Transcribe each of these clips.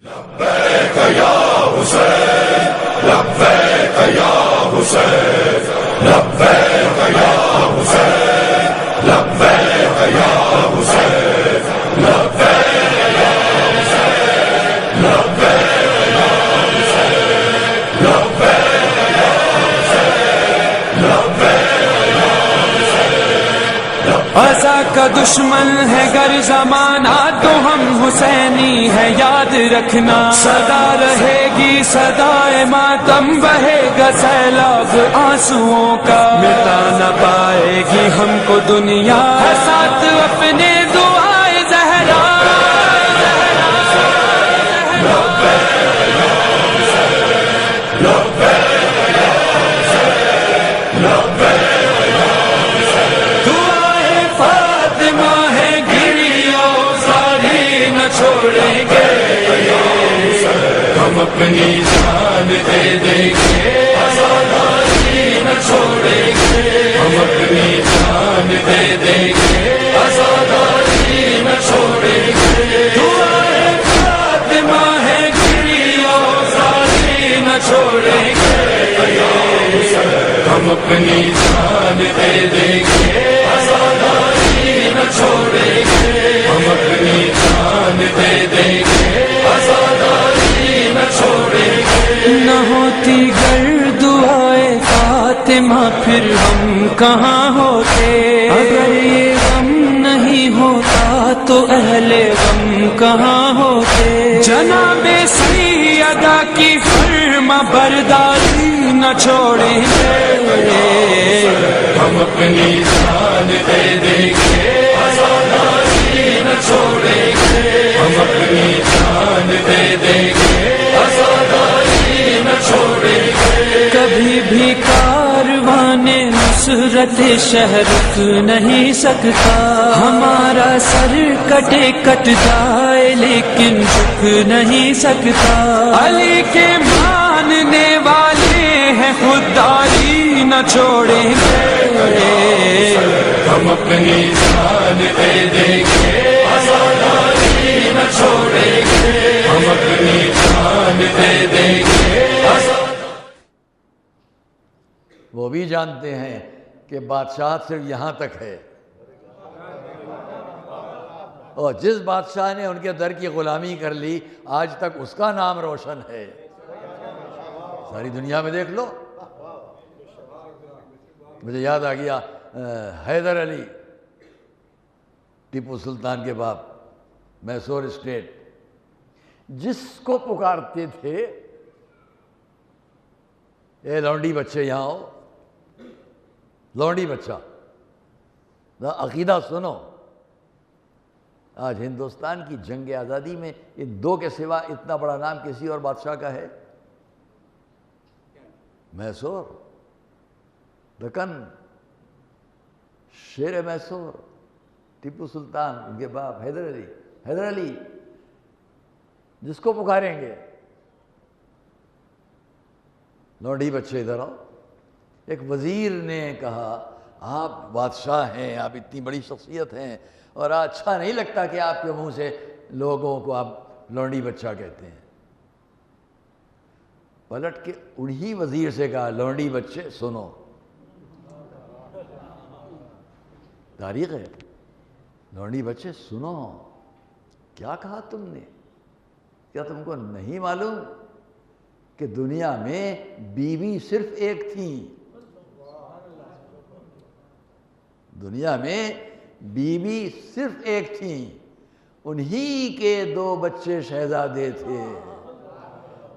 لبیک یا حسین لبیک یا حسین لبیک یا حسین لبیک یا حسین لبیک یا حسین لبیک یا حسین لبیک یا حسین لبیک یا حسین. ازا کا دشمن ہے گر زمانہ تو ہم حسینی ہے یاد رکھنا. صدا رہے گی صدائے ماتم بہے گا سیلاب آنسوؤں کا. مٹا نہ پائے گی ہم کو دنیا ساتھ اپنے دعائے زہرا. چھوڑیں گے ہم اپنی جان دے دیں گے آزادی نہ چھوڑیں گے. ہم اپنی جان دے دیں گے آزادی نہ چھوڑیں گے. دعائے فاطمہ ہے گری آزادی نہ چھوڑیں گے. ہم اپنی جان دے دیں گے آزادی نہ چھوڑیں گے. ہم اپنی جان دے دیں گے آزادی نہ چھوڑیں گے. نہ ہوتی گر دعائے فاطمہ پھر ہم کہاں ہوتے. اگر یہ غم نہیں ہوتا تو اہل غم کہاں ہوتے. جناب سیدہ کی فرما برداری نہ چھوڑیں گے. ہم اپنی جان دے دیں گے آزادی نہ چھوڑیں گے. ہم اپنی جان دے دیں گے آزادی نہ چھوڑیں گے. کبھی بھی کاروان نصرت شہر رک نہیں سکتا. ہمارا سر کٹے کٹ جائے لیکن جھک نہیں سکتا. علی کے ماننے والے ہیں خودداری نہ چھوڑیں گے. ہم اپنی جان دے دیں گے آزادی نہ چھوڑیں گے. ہم اپنی جان دے دیں گے. وہ بھی جانتے ہیں کہ بادشاہ صرف یہاں تک ہے، اور جس بادشاہ نے ان کے در کی غلامی کر لی آج تک اس کا نام روشن ہے. ساری دنیا میں دیکھ لو. مجھے یاد آ گیا حیدر علی ٹیپو سلطان کے باپ، میسور اسٹیٹ، جس کو پکارتے تھے اے لونڈی بچے یہاں آؤ، لونڈی بچہ، عقیدہ سنو. آج ہندوستان کی جنگ آزادی میں ان دو کے سوا اتنا بڑا نام کسی اور بادشاہ کا ہے؟ میسور، دکن، شیر میسور، ٹیپو سلطان، ان کے باپ حیدر علی. حیدر علی جس کو پکاریں گے لونڈی بچے ادھر آؤ. ایک وزیر نے کہا آپ بادشاہ ہیں، آپ اتنی بڑی شخصیت ہیں، اور اچھا نہیں لگتا کہ آپ کے منہ سے لوگوں کو آپ لونڈی بچہ کہتے ہیں. پلٹ کے انہی وزیر سے کہا لونڈی بچے سنو، تاریخ ہے، لونڈی بچے سنو، کیا کہا تم نے؟ کیا تم کو نہیں معلوم کہ دنیا میں بیوی صرف ایک تھی؟ دنیا میں بیوی صرف ایک تھی، انہی کے 2 بچے شہزادے تھے،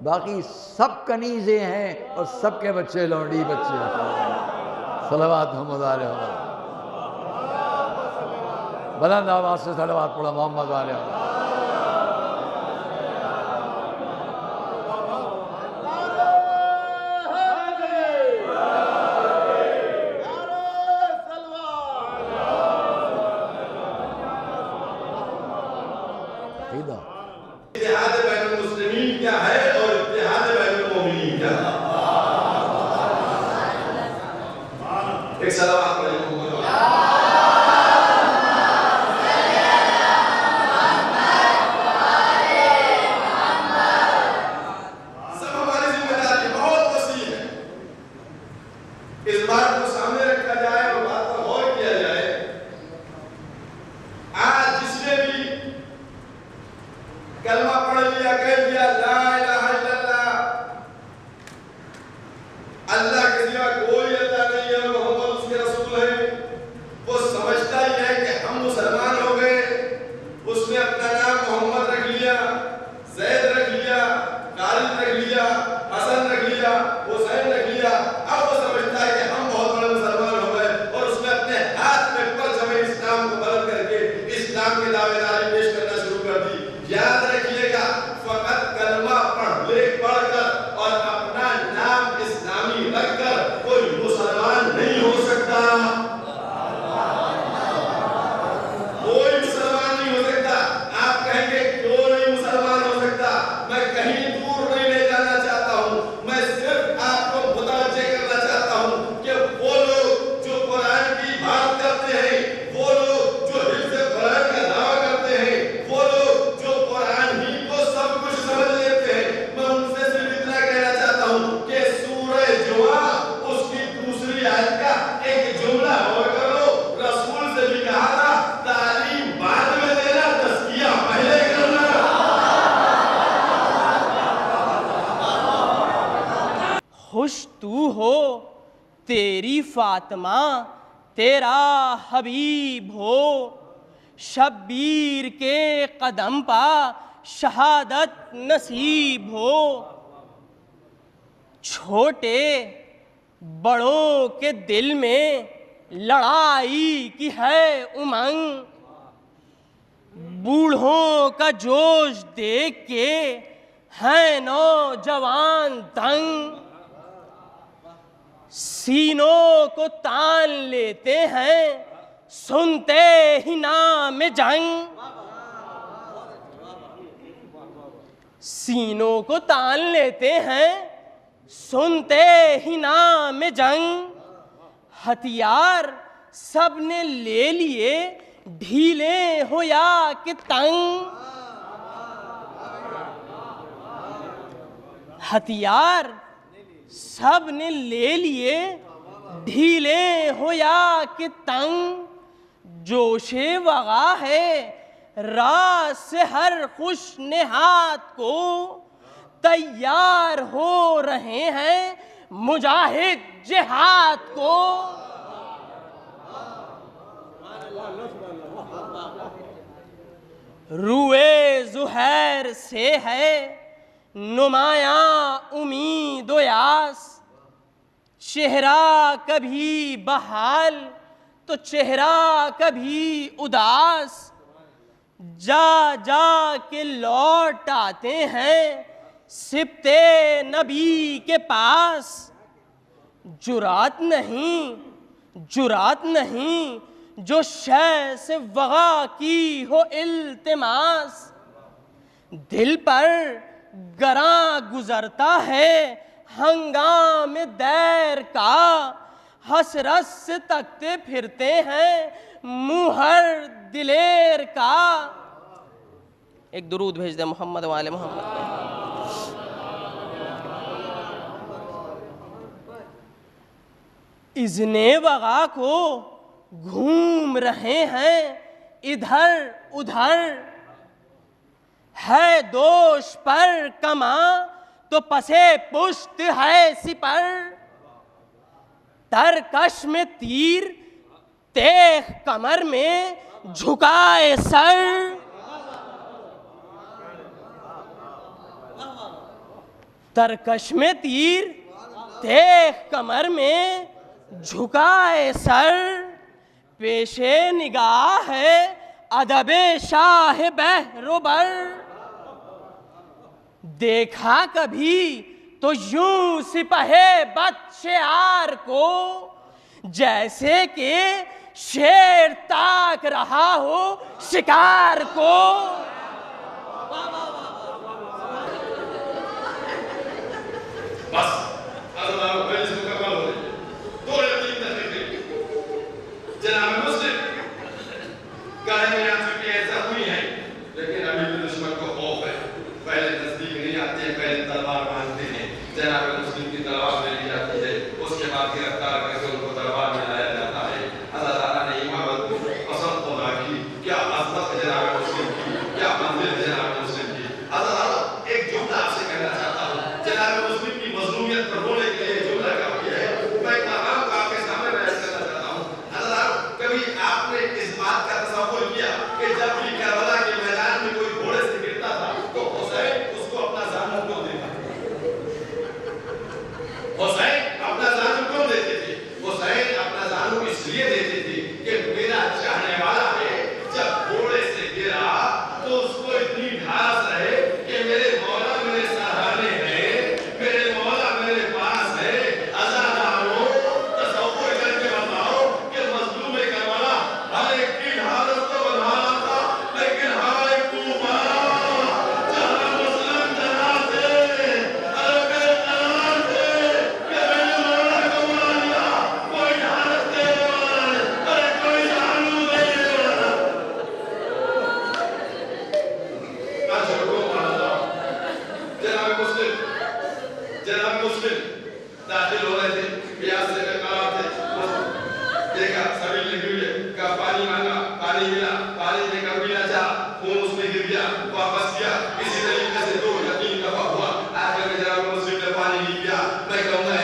باقی سب کنیزیں ہیں اور سب کے بچے لونڈی بچے ہیں. صلوات محمد علیہ وسلم. بلند آواز سے صلوات پڑھو محمد علیہ وسلم. اتحاد بین المسلمین کیا ہے اور اتحاد بین المومنین کیا ہے؟ ایک صلوات پڑھیں. خوش تو ہو تیری فاطمہ تیرا حبیب ہو، شبیر کے قدم پا شہادت نصیب ہو، چھوٹے بڑوں کے دل میں لڑائی کی ہے امنگ، بوڑھوں کا جوش دیکھ کے ہیں نوجوان دنگ، سینوں کو تان لیتے ہیں سنتے ہی نام جنگ، سینوں کو تان لیتے ہیں سنتے ہی نام جنگ، ہتھیار سب نے لے لیے ڈھیلے ہو یا کہ تنگ، ہتھیار سب نے لے لیے ڈھیلے ہو یا کہ تنگ، جوش وغا ہے راز سے ہر خوش نہاد کو تیار ہو رہے ہیں مجاہد جہاد کو، روئے زہیر سے ہے نمایاں امید و یاس، چہرہ کبھی بحال تو چہرہ کبھی اداس، جا جا کے لوٹ آتے ہیں سبت نبی کے پاس، جرات نہیں جو شے سے وغا کی ہو التماس، دل پر گراں گزرتا ہے ہنگام دیر کا، حسرت سے تکتے پھرتے ہیں منہ ہر دلیر کا۔ ایک درود بھیج دیں محمد و آل محمد کو۔ اذن وغا کو گھوم رہے ہیں ادھر ادھر، ہے دوش پر کماں تو پسے پشت ہے سپر، ترکش میں تیر تیغ کمر میں جھکائے سر، ترکش میں تیر تیغ کمر میں جھکائے سر، پیش نگاہ ہے ادب شاہ بحر و بر، دیکھا کبھی تو یوں سپہ بد شعار کو، جیسے کہ شیر تاک رہا ہو شکار کو۔ بس اللہ مجلس مکمل ہو رہی ہے، 2 یا 3 تحریریں جناب مسلم کہنے میں آ چکی ایسا ہوئی ہے، لیکن ابھی بھی دشمن کو خوف ہے، پہلے نزدیک نہیں آتے ہیں، پہلے تلوار مانتے ہیں، جناب مسلم کی تلوار لے لی جاتی ہے، اس کے بعد گرفتار کر کے ان کو تلوار میں لایا جاتا ہے۔ اللہ تعالیٰ نے امامت کو پسند خدا کی، کیا عظمت جناب مسلم کی، کیا منزل جناب مسلم کی۔ اللہ تعالیٰ ایک جملہ آپ سے کہنا چاہتا ہوں، جناب مسلم کی مظلومیت پر بولنے کے لیے جملہ کافی ہے، میں ایک مقام کو آپ کے سامنے بیان کرنا چاہتا ہوں۔ اللہ تعالیٰ کبھی آپ نے اس بات کا تصور کیا کہ جب بھی کربلا کے میدان میں کوئی گھوڑے سے گرتا تھا تو حسین اس کو اپنا زانو کیوں دیتا؟ حسین اپنا زانو کیوں دیتے تھے؟ حسین اپنا زانو اس لیے دیتے تھے کہ میرا چاہنے والا ہے، جب گھوڑے سے گرا تو اس کو اتنی ڈھارس رہے کہ میرے مولا میرے سہارے ہیں، میرے مولا میرے پاس ہے۔ عزاداروں تصور کر کے بتاؤ کہ مظلوم کربلا ہر ایک کی ڈھارس تو بنانا تھا، لیکن ہمارے کوفہ جہاں مسلم جناب تھے، عرب جناب تھے کہ میرے مولا کو بنا لیا، کوئی ڈھارس دینے والا ہے، ارے کوئی جانو دینے والا ہے۔ جناب مسلم داخل ہو رہے تھے، پیاس سے بیمار تھے، دیکھا سبیل نے گر کہا پانی مانگا، پانی ملا، پانی دے کر پینا چاہا، خون اس میں گر گیا، واپس کیا، اسی طریقے سے 2 یا 3 دفعہ ہوا، آخر میں جناب مسلم نے پانی نہیں پیا۔ میں کہوں گا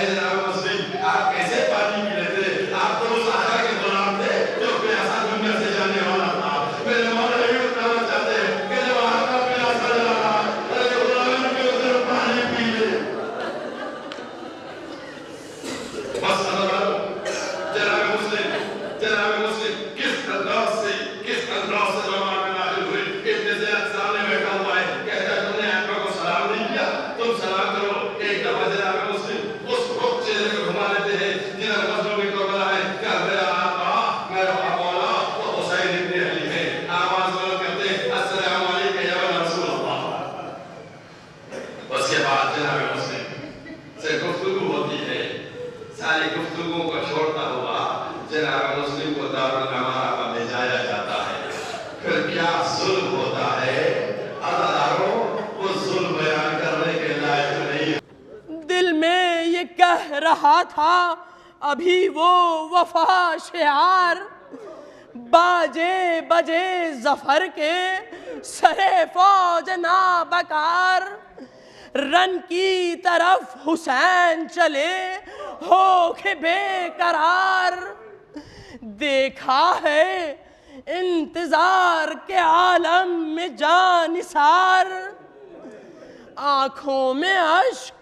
مسلم سے گفتگو ہوتی ہے، ساری گفتگو کو چھوڑتا ہوا جناب مسلم کو دارالامانہ پر لے جایا جاتا ہے۔ پھر کیا ظلم ہوتا ہے، عزاداروں وہ ظلم بیان کرنے کے لائق نہیں۔ دل میں یہ کہہ رہا تھا ابھی وہ وفا شعار، باجے بجے ظفر کے سرے فوج نابکار، رن کی طرف حسین چلے ہو کے بے قرار، دیکھا ہے انتظار کے عالم میں جان نثار، آنکھوں میں اشک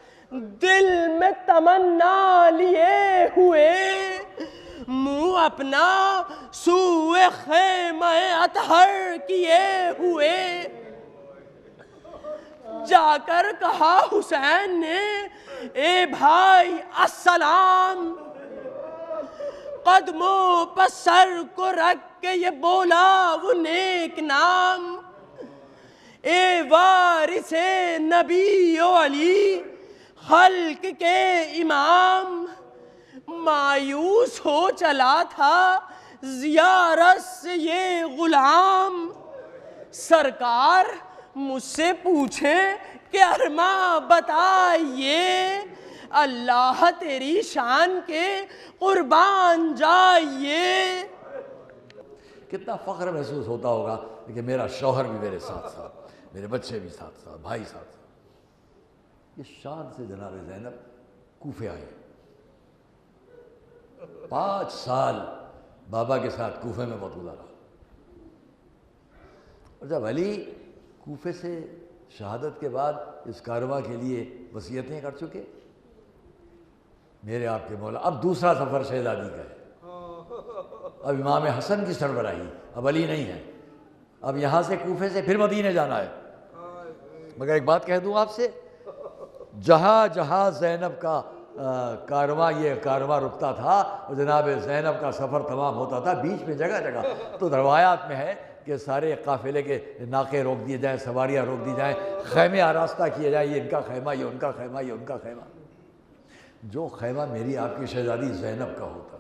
دل میں تمنا لیے ہوئے، منہ اپنا سوئے خیمہ اطہر کیے ہوئے، جا کر کہا حسین نے اے بھائی السلام، قدموں پر سر کو رکھ کے یہ بولا وہ نیک نام، اے وارث نبی و علی خلق کے امام، مایوس ہو چلا تھا زیارت سے یہ غلام، سرکار مجھ سے پوچھے کہ ارماں بتائیے، اللہ تیری شان کے قربان جائیے۔ کتنا فخر محسوس ہوتا ہوگا کہ میرا شوہر بھی میرے ساتھ ساتھ، میرے بچے بھی ساتھ ساتھ، بھائی ساتھ ساتھ۔ یہ شان سے جناب زینب کوفے آئے، 5 سال بابا کے ساتھ کوفے میں وقت گزارا، اور جب علی کوفے سے شہادت کے بعد اس کارواں کے لیے وصیتیں کر چکے، میرے آپ کے مولا اب دوسرا سفر شہزادی کا ہے، اب امام حسن کی سربراہی، اب علی نہیں ہے، اب یہاں سے کوفے سے پھر مدینے جانا ہے۔ مگر ایک بات کہہ دوں آپ سے، جہاں جہاں زینب کا یہ کارواں رکتا تھا اور جناب زینب کا سفر تمام ہوتا تھا، بیچ میں جگہ جگہ تو روایات میں ہے کہ سارے قافلے کے ناکے روک دیے جائیں، سواریاں روک دی جائیں، خیمے آراستہ کیے جائیں، یہ ان کا خیمہ، یہ ان کا خیمہ، یہ ان کا خیمہ۔ جو خیمہ میری آپ کی شہزادی زینب کا ہوتا تھا،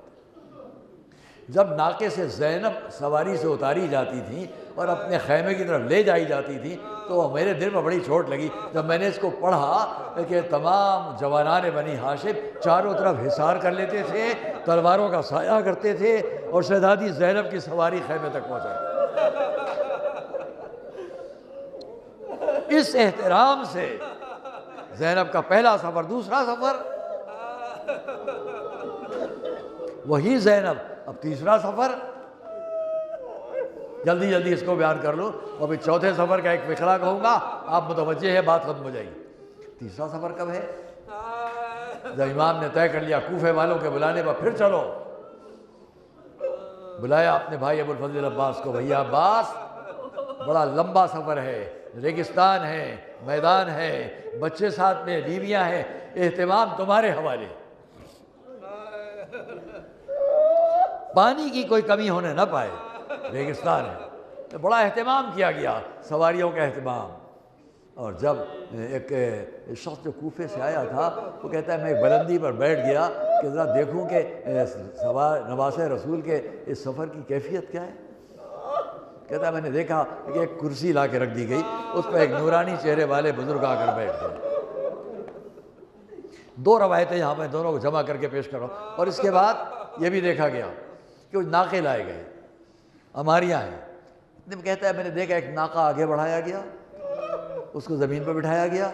جب ناکے سے زینب سواری سے اتاری جاتی تھیں اور اپنے خیمے کی طرف لے جائی جاتی تھیں تو میرے دل میں بڑی چوٹ لگی جب میں نے اس کو پڑھا کہ تمام جوانان بنی ہاشم چاروں طرف حصار کر لیتے تھے، تلواروں کا سایہ کرتے تھے، اور شہزادی زینب کی سواری خیمے تک پہنچا۔ اس احترام سے زینب کا پہلا سفر، دوسرا سفر، وہی زینب اب تیسرا سفر، جلدی جلدی اس کو بیان کر لو، اور پھر چوتھے سفر کا ایک فقرہ کہوں گا، آپ متوجہ ہے، بات ختم ہو جائے گی۔ تیسرا سفر کب ہے؟ جب امام نے طے کر لیا کوفے والوں کے بلانے پر پھر چلو، بلایا اپنے بھائی ابو الفضل عباس کو، بھیا عباس بڑا لمبا سفر ہے، ریگستان ہے، میدان ہے، بچے ساتھ میں، بیویاں ہیں، اہتمام تمہارے حوالے، پانی کی کوئی کمی ہونے نہ پائے، ریگستان ہے، بڑا اہتمام کیا گیا، سواریوں کا اہتمام۔ اور جب ایک شخص جو کوفے سے آیا تھا وہ کہتا ہے میں ایک بلندی پر بیٹھ گیا کہ ذرا دیکھوں کہ نواسہ رسول کے اس سفر کی کیفیت کیا ہے۔ کہتا ہے میں نے دیکھا کہ ایک کرسی لا کے رکھ دی گئی، اس پہ ایک نورانی چہرے والے بزرگ آ کر بیٹھ گئے۔ 2 روایتیں یہاں میں دونوں کو جمع کر کے پیش کر رہا ہوں، اور اس کے بعد یہ بھی دیکھا گیا کہ وہ ناکے لائے گئے، اماریاں ہیں۔ کہتا ہے میں نے دیکھا ایک ناکا آگے بڑھایا گیا، اس کو زمین پر بٹھایا گیا،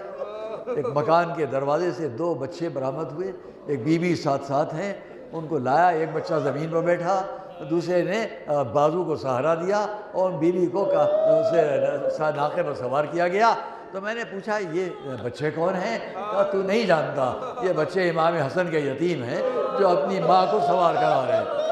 ایک مکان کے دروازے سے 2 بچے برآمد ہوئے، ایک بیوی ساتھ ہیں، ان کو لایا، ایک بچہ زمین پر بیٹھا، دوسرے نے بازو کو سہارا دیا اور بیوی کو ناکے پر سوار کیا گیا۔ تو میں نے پوچھا یہ بچے کون ہیں؟ کہا تو نہیں جانتا، یہ بچے امام حسن کے یتیم ہیں جو اپنی ماں کو سوار کرا رہے ہیں۔